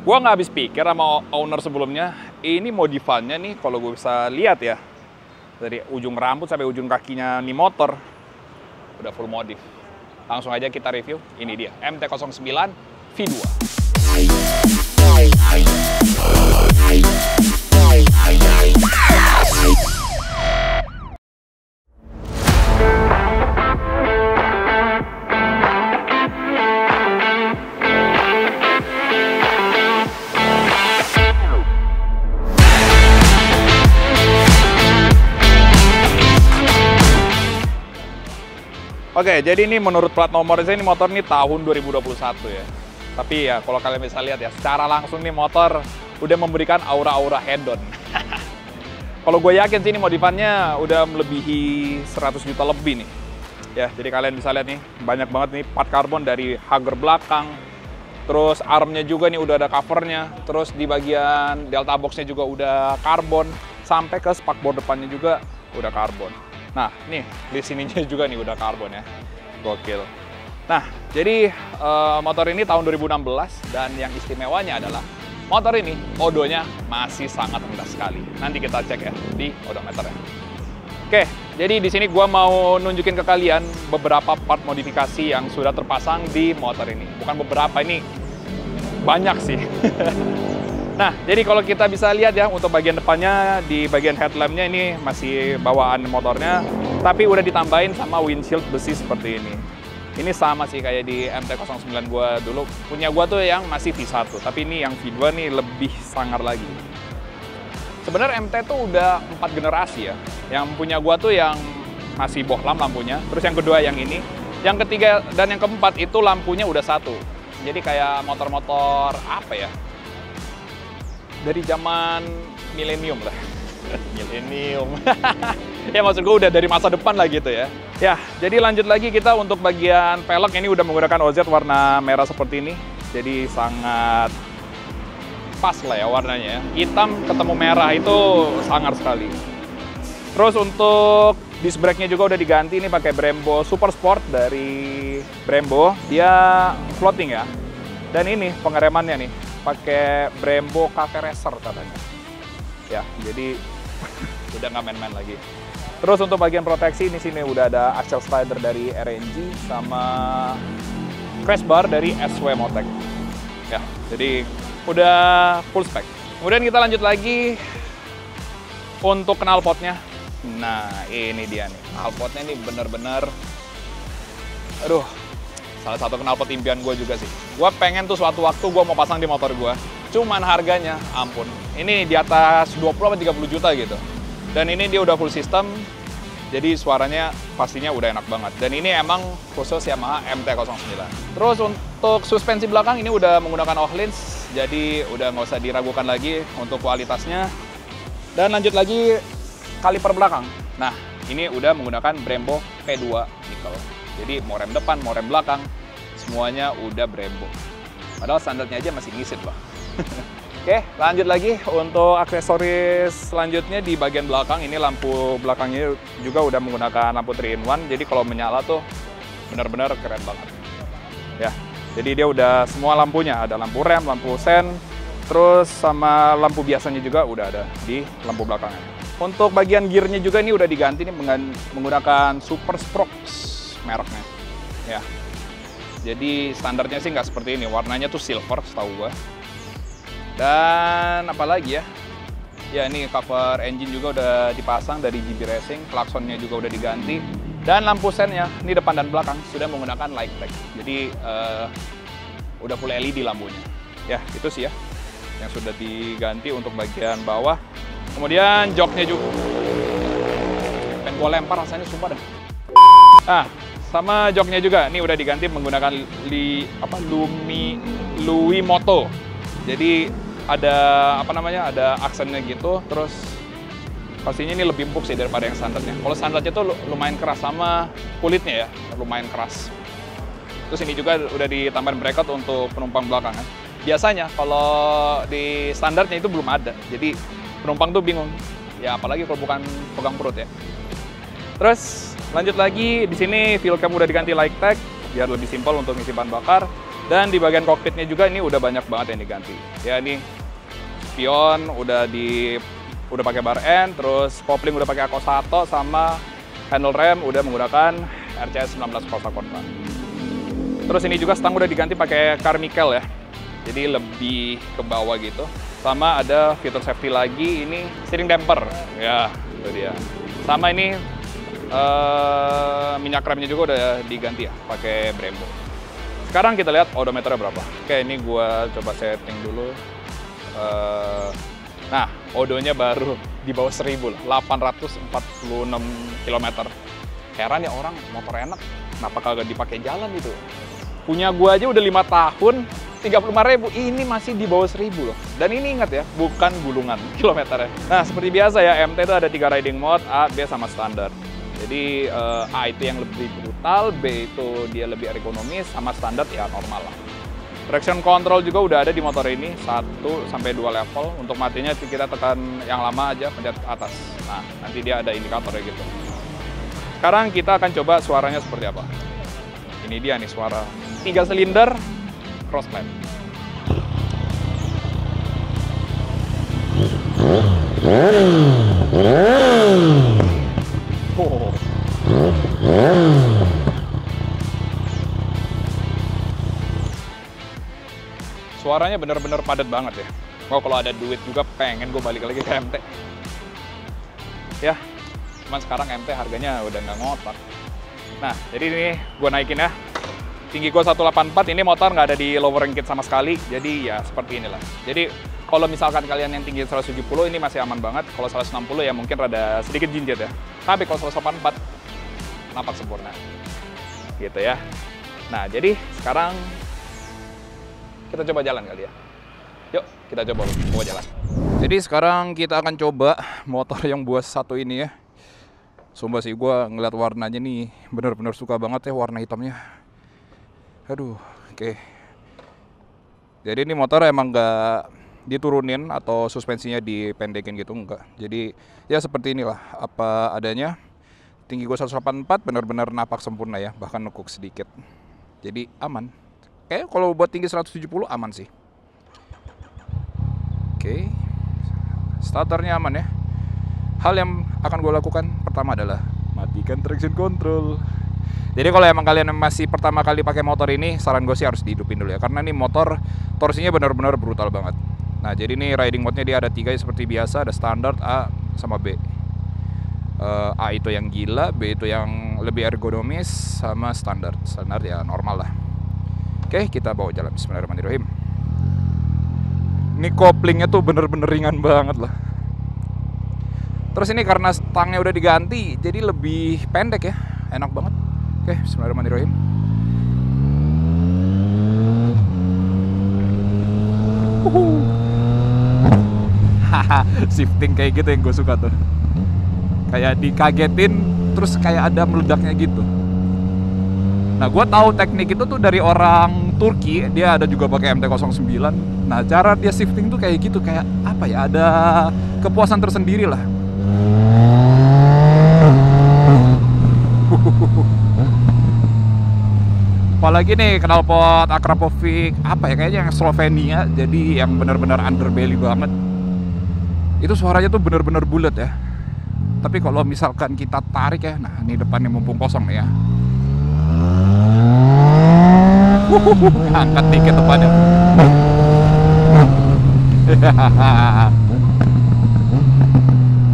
Gua nggak habis pikir sama owner sebelumnya, ini modifannya nih kalau gue bisa lihat ya, dari ujung rambut sampai ujung kakinya nih motor, udah full modif. Langsung aja kita review, ini dia, MT-09 V2. Oke, jadi ini menurut plat nomor saya ini motor ini tahun 2021 ya. Tapi ya kalau kalian bisa lihat ya, secara langsung nih motor udah memberikan aura-aura hedon. Kalau gue yakin sih ini modifannya udah melebihi 100 juta lebih nih. Ya, jadi kalian bisa lihat nih, banyak banget nih part karbon dari hager belakang. Terus armnya juga nih udah ada covernya. Terus di bagian delta boxnya juga udah karbon. Sampai ke spakbor depannya juga udah karbon. Nah, nih, di sininya juga nih udah karbon ya. Gokil. Nah, jadi motor ini tahun 2016 dan yang istimewanya adalah motor ini odonya masih sangat rendah sekali. Nanti kita cek ya di odometernya. Oke, jadi di sini gua mau nunjukin ke kalian beberapa part modifikasi yang sudah terpasang di motor ini. Bukan beberapa, ini banyak sih. Nah, jadi kalau kita bisa lihat ya, untuk bagian depannya, di bagian headlampnya ini masih bawaan motornya, tapi udah ditambahin sama windshield besi seperti ini. Ini sama sih kayak di MT-09 gua dulu. Punya gua tuh yang masih V1, tapi ini yang V2 nih lebih sangar lagi. Sebenarnya MT tuh udah 4 generasi ya. Yang punya gua tuh yang masih bohlam lampunya, terus yang kedua yang ini. Yang ketiga dan yang keempat itu lampunya udah satu. Jadi kayak motor-motor apa ya? Dari zaman milenium lah. Milenium. Ya maksud gue udah dari masa depan lah gitu ya. Ya, jadi lanjut lagi kita untuk bagian velg ini udah menggunakan OZ warna merah seperti ini. Jadi sangat pas lah ya warnanya ya. Hitam ketemu merah itu sangar sekali. Terus untuk disc brake-nya juga udah diganti, ini pakai Brembo Super Sport dari Brembo. Dia floating ya. Dan ini pengeremannya nih, pakai Brembo Cafe Racer katanya. Ya, jadi udah nggak main-main lagi. Terus untuk bagian proteksi ini sini udah ada axle slider dari RNG sama crash bar dari SW Motec. Ya, jadi udah full spec. Kemudian kita lanjut lagi untuk knalpotnya. Nah, ini dia nih. Knalpotnya ini bener-bener, aduh, salah satu knalpot impian gue juga sih. Gue pengen tuh suatu waktu gue mau pasang di motor gue. Cuman harganya, ampun. Ini di atas 20-30 juta gitu. Dan ini dia udah full system, jadi suaranya pastinya udah enak banget. Dan ini emang khusus Yamaha MT-09. Terus untuk suspensi belakang ini udah menggunakan Öhlins, jadi udah nggak usah diragukan lagi untuk kualitasnya. Dan lanjut lagi kaliper belakang. Nah, ini udah menggunakan Brembo P2 nickel. Jadi mau rem depan, mau rem belakang, semuanya udah Brembo. Padahal standarnya aja masih ngisit loh. Oke, lanjut lagi untuk aksesoris selanjutnya di bagian belakang. Ini lampu belakangnya juga udah menggunakan lampu 3-in-1. Jadi kalau menyala tuh benar-benar keren banget. Ya, jadi dia udah semua lampunya. Ada lampu rem, lampu sen, terus sama lampu biasanya juga udah ada di lampu belakangnya. Untuk bagian gearnya juga ini udah diganti nih menggunakan Super Sprokes mereknya. Ya, jadi standarnya sih nggak seperti ini. Warnanya tuh silver setahu gua. Dan apa lagi ya? Ya ini cover engine juga udah dipasang dari GB Racing, klaksonnya juga udah diganti. Dan lampu sennya, ini depan dan belakang, sudah menggunakan light tag. Jadi udah full LED lampunya. Ya itu sih ya, yang sudah diganti untuk bagian bawah. Kemudian joknya juga. Pengen gua lempar rasanya sumpah dah. Ah, sama joknya juga, ini udah diganti menggunakan Louis Moto. Jadi ada apa namanya, ada aksennya gitu, terus pastinya ini lebih empuk sih daripada yang standarnya. Kalau standarnya tuh lumayan keras, sama kulitnya ya lumayan keras. Terus ini juga udah ditambahin bracket untuk penumpang belakang kan. Biasanya kalau di standarnya itu belum ada, jadi penumpang tuh bingung. Ya apalagi kalau bukan pegang perut ya. Terus lanjut lagi, di sini fuel cam udah diganti light tag biar lebih simpel untuk ngisi bahan bakar. Dan di bagian kokpitnya juga ini udah banyak banget yang diganti. Ya ini spion udah pakai bar N, terus kopling udah pakai Akosato, sama handle rem udah menggunakan RCS 19 Corsa Corsa. Terus ini juga stang udah diganti pakai Carmichael ya, jadi lebih ke bawah gitu. Sama ada fitur safety lagi, ini steering damper ya, itu dia. Sama ini minyak remnya juga udah diganti ya, pakai Brembo. Sekarang kita lihat odometernya berapa. Oke, ini gua coba setting dulu. Nah, odonya baru di bawah 1000 lah, 846 km. Heran ya orang, motor enak, kenapa kagak dipakai jalan gitu. Punya gua aja udah 5 tahun, 35.000, ini masih di bawah 1000 loh. Dan ini ingat ya, bukan gulungan kilometernya. Nah, seperti biasa ya, MT itu ada 3 riding mode, A, B, sama standar. Jadi A itu yang lebih brutal, B itu dia lebih ergonomis, sama standar ya normal lah. Traction control juga udah ada di motor ini, 1 sampai 2 level. Untuk matinya kita tekan yang lama aja, pencet atas. Nah, nanti dia ada indikatornya gitu. Sekarang kita akan coba suaranya seperti apa. Ini dia nih suara 3 silinder crossblade. Oh. Suaranya bener-bener padat banget ya. Kalau ada duit juga pengen gue balik lagi ke MT. Ya, cuman sekarang MT harganya udah nggak ngotak. Nah, jadi ini gue naikin ya. Tinggi gue 184, ini motor nggak ada di lowering kit sama sekali. Jadi ya seperti inilah. Jadi kalau misalkan kalian yang tinggi 170 ini masih aman banget. Kalau 160 ya mungkin rada sedikit jinjit ya. Tapi kalau 184 napak sempurna. Gitu ya. Nah, jadi sekarang kita coba jalan kali ya. Yuk, kita coba jalan. Jadi sekarang kita akan coba motor yang buas satu ini ya. Sumpah sih, gue ngeliat warnanya nih bener-bener suka banget ya warna hitamnya. Aduh, oke. Jadi ini motor emang nggak diturunin atau suspensinya dipendekin gitu, enggak. Jadi ya seperti inilah apa adanya. Tinggi gue 184, bener-bener napak sempurna ya, bahkan nekuk sedikit. Jadi aman. Kayak kalau buat tinggi 170 aman sih. Oke. Starternya aman ya. Hal yang akan gue lakukan pertama adalah matikan traction control. Jadi kalau emang kalian masih pertama kali pakai motor ini, saran gue sih harus dihidupin dulu ya, karena ini motor torsinya benar-benar brutal banget. Nah, jadi ini riding mode-nya dia ada 3 seperti biasa, ada standar, A, sama B. A itu yang gila, B itu yang lebih ergonomis, sama standar. Standar ya normal lah. Oke, kita bawa jalan. Bismillahirrahmanirrahim. Ini koplingnya tuh bener-bener ringan banget lah. Terus ini karena stangnya udah diganti, jadi lebih pendek ya, enak banget. Oke, bismillahirrahmanirrahim. Haha, shifting kayak gitu yang gue suka tuh. Kayak dikagetin, terus kayak ada meledaknya gitu. Nah, gue tahu teknik itu tuh dari orang Turki, dia ada juga pakai MT-09. Nah, cara dia shifting tuh kayak gitu, kayak apa ya, ada kepuasan tersendiri lah. Apalagi nih knalpot Akrapovic apa ya, kayaknya yang Slovenia, jadi yang benar-benar underbelly banget. Itu suaranya tuh benar-benar bulat ya. Tapi kalau misalkan kita tarik ya, nah ini depannya mumpung kosong ya. Angkat dikit depannya.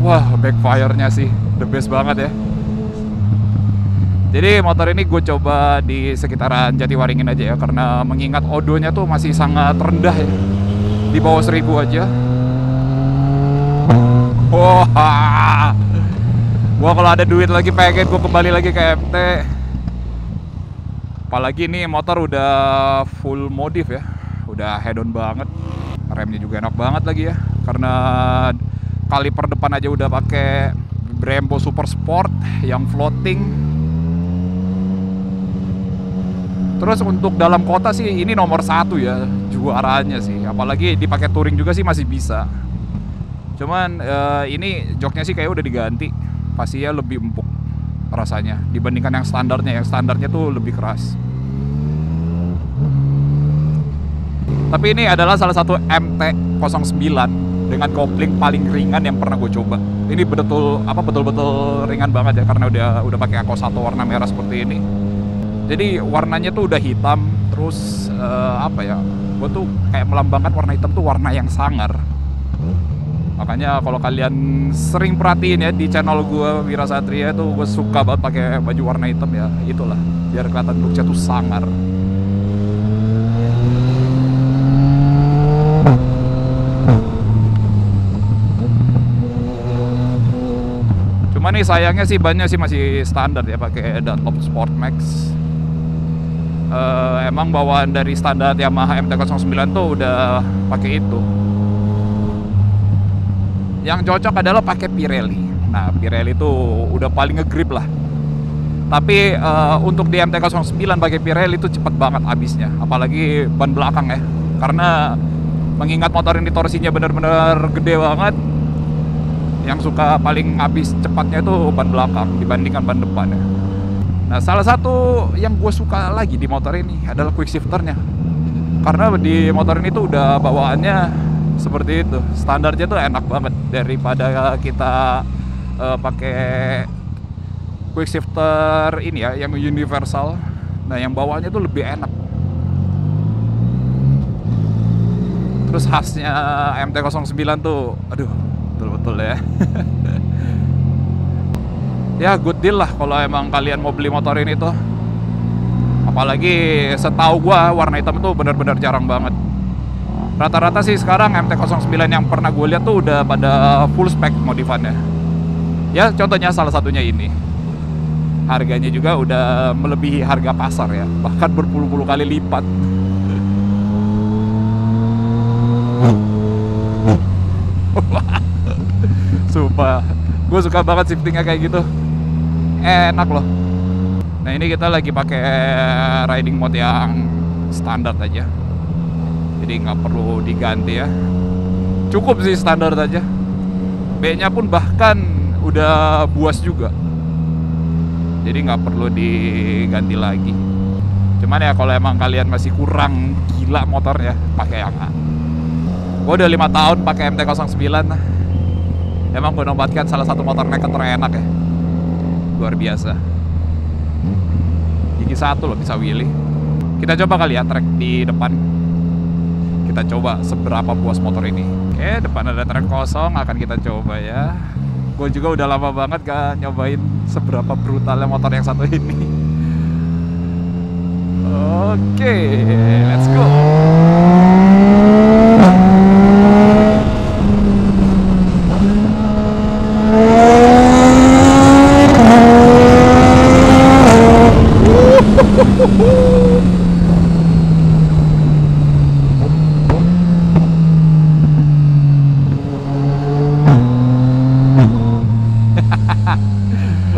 Wah, backfire-nya sih the best banget ya. Jadi motor ini gue coba di sekitaran Jatiwaringin aja ya, karena mengingat odonya tuh masih sangat rendah ya, di bawah 1000 aja. Wah, gua kalau ada duit lagi pengen gue kembali lagi ke MT. Apalagi ini motor udah full modif ya, udah head on banget. Remnya juga enak banget lagi ya, karena kaliper depan aja udah pakai Brembo Super Sport yang floating. Terus untuk dalam kota sih ini nomor 1 ya, juaranya sih. Apalagi dipakai touring juga sih masih bisa. Cuman ini joknya sih kayak udah diganti, pastinya lebih empuk rasanya dibandingkan yang standarnya. Yang standarnya tuh lebih keras. Tapi ini adalah salah satu MT-09 dengan kopling paling ringan yang pernah gue coba. Ini betul-betul ringan banget ya, karena udah pakai Ako 1 warna merah seperti ini. Jadi warnanya tuh udah hitam, terus gue tuh kayak melambangkan warna hitam tuh warna yang sangar. Makanya kalau kalian sering perhatiin ya di channel gue Wira Satria tuh gue suka banget pakai baju warna hitam ya, itulah biar kelihatan looknya tuh sangar. Cuma nih sayangnya sih bannya sih masih standar ya, pakai Dunlop Sport Max. Emang bawaan dari standar Yamaha MT-09 tuh udah pakai itu. Yang cocok adalah pakai Pirelli. Nah, Pirelli itu udah paling ngegrip lah. Tapi untuk di MT-09 pakai Pirelli itu cepet banget habisnya, apalagi ban belakang ya. Karena mengingat motor ini torsinya bener-bener gede banget, yang suka paling habis cepatnya itu ban belakang dibandingkan ban depan ya. Nah, salah satu yang gue suka lagi di motor ini adalah quick shifternya. Karena di motor ini tuh udah bawaannya seperti itu. Standarnya tuh enak banget daripada kita pakai quick shifter ini ya, yang universal. Nah, yang bawaannya tuh lebih enak. Terus khasnya MT-09 tuh, aduh, betul-betul ya. Ya good deal lah kalau emang kalian mau beli motor ini tuh. Apalagi setahu gua warna hitam tuh benar-benar jarang banget. Rata-rata sih sekarang MT-09 yang pernah gue lihat tuh udah pada full spec modifannya. Ya contohnya salah satunya ini. Harganya juga udah melebihi harga pasar ya, bahkan berpuluh-puluh kali lipat. Sumpah, gue suka banget shiftingnya kayak gitu. Enak loh. Nah, ini kita lagi pakai riding mode yang standar aja, jadi nggak perlu diganti ya. Cukup sih standar aja. B-nya pun bahkan udah buas juga, jadi nggak perlu diganti lagi. Cuman ya kalau emang kalian masih kurang gila motornya, pakai yang A. Gue udah 5 tahun pakai MT-09. Emang menobatkan salah satu motor naked terenak ya. Luar biasa. Gigi 1 loh bisa wheelie. Kita coba kali ya trek di depan. Kita coba seberapa puas motor ini. Oke, depan ada trek kosong, akan kita coba ya. Gue juga udah lama banget gak nyobain seberapa brutalnya motor yang satu ini. Oke, let's go.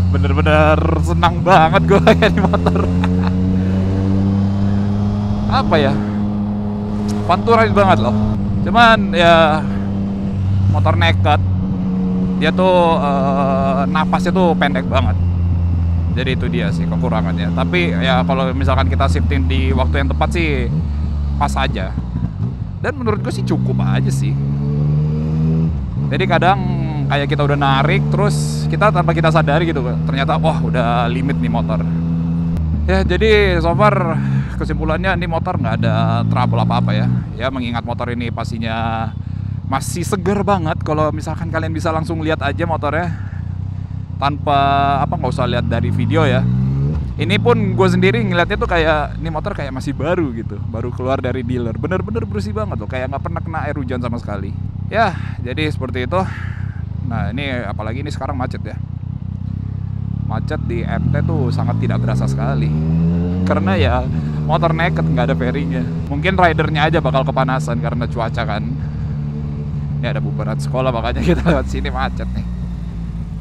Bener-bener senang banget gue kayak di motor. Apa ya, fun to ride banget loh. Cuman ya motor naked, dia tuh napasnya tuh pendek banget. Jadi itu dia sih kekurangannya. Tapi ya kalau misalkan kita shifting di waktu yang tepat sih pas aja. Dan menurut gue sih cukup aja sih. Jadi kadang kayak kita udah narik, terus kita tanpa kita sadari gitu, ternyata wah udah limit nih motor. Ya jadi so far kesimpulannya ini motor nggak ada trouble apa-apa ya. Ya mengingat motor ini pastinya masih seger banget. Kalau misalkan kalian bisa langsung lihat aja motornya tanpa nggak usah lihat dari video ya. Ini pun gue sendiri ngeliatnya tuh kayak ini motor kayak masih baru gitu, baru keluar dari dealer. Bener-bener bersih banget loh, kayak nggak pernah kena air hujan sama sekali. Ya jadi seperti itu. Nah ini apalagi ini sekarang macet ya. Macet di MT tuh sangat tidak berasa sekali. Karena ya motor naked, nggak ada fairingnya. Mungkin ridernya aja bakal kepanasan karena cuaca kan. Ini ada bubaran sekolah, makanya kita lewat sini macet nih.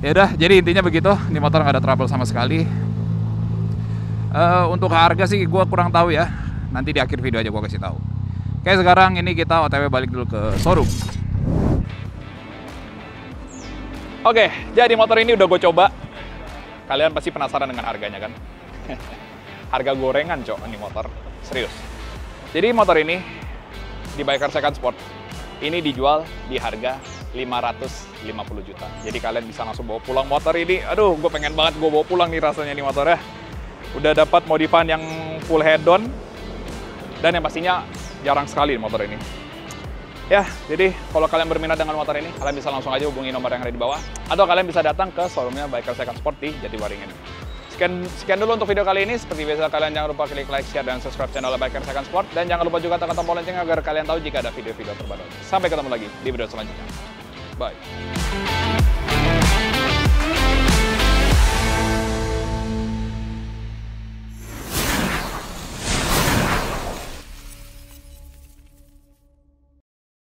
Ya udah, jadi intinya begitu. Ini motor nggak ada trouble sama sekali. Untuk harga sih gue kurang tahu ya. Nanti di akhir video aja gue kasih tahu. Oke, sekarang ini kita OTW balik dulu ke showroom. Oke, jadi motor ini udah gue coba. Kalian pasti penasaran dengan harganya kan? Harga gorengan cok, ini motor. Serius. Jadi motor ini di Biker Second Sport. Ini dijual di harga 550 juta. Jadi kalian bisa langsung bawa pulang motor ini. Aduh, gue pengen banget gue bawa pulang nih rasanya nih motornya. Udah dapat modifan yang full head-on. Dan yang pastinya jarang sekali motor ini. Ya, jadi kalau kalian berminat dengan motor ini, kalian bisa langsung aja hubungi nomor yang ada di bawah. Atau kalian bisa datang ke showroomnya Biker Second Sport di Jatiwaringin. Sekian dulu untuk video kali ini. Seperti biasa, kalian jangan lupa klik like, share, dan subscribe channel Biker Second Sport. Dan jangan lupa juga tekan tombol lonceng agar kalian tahu jika ada video-video terbaru. Sampai ketemu lagi di video selanjutnya. Bye.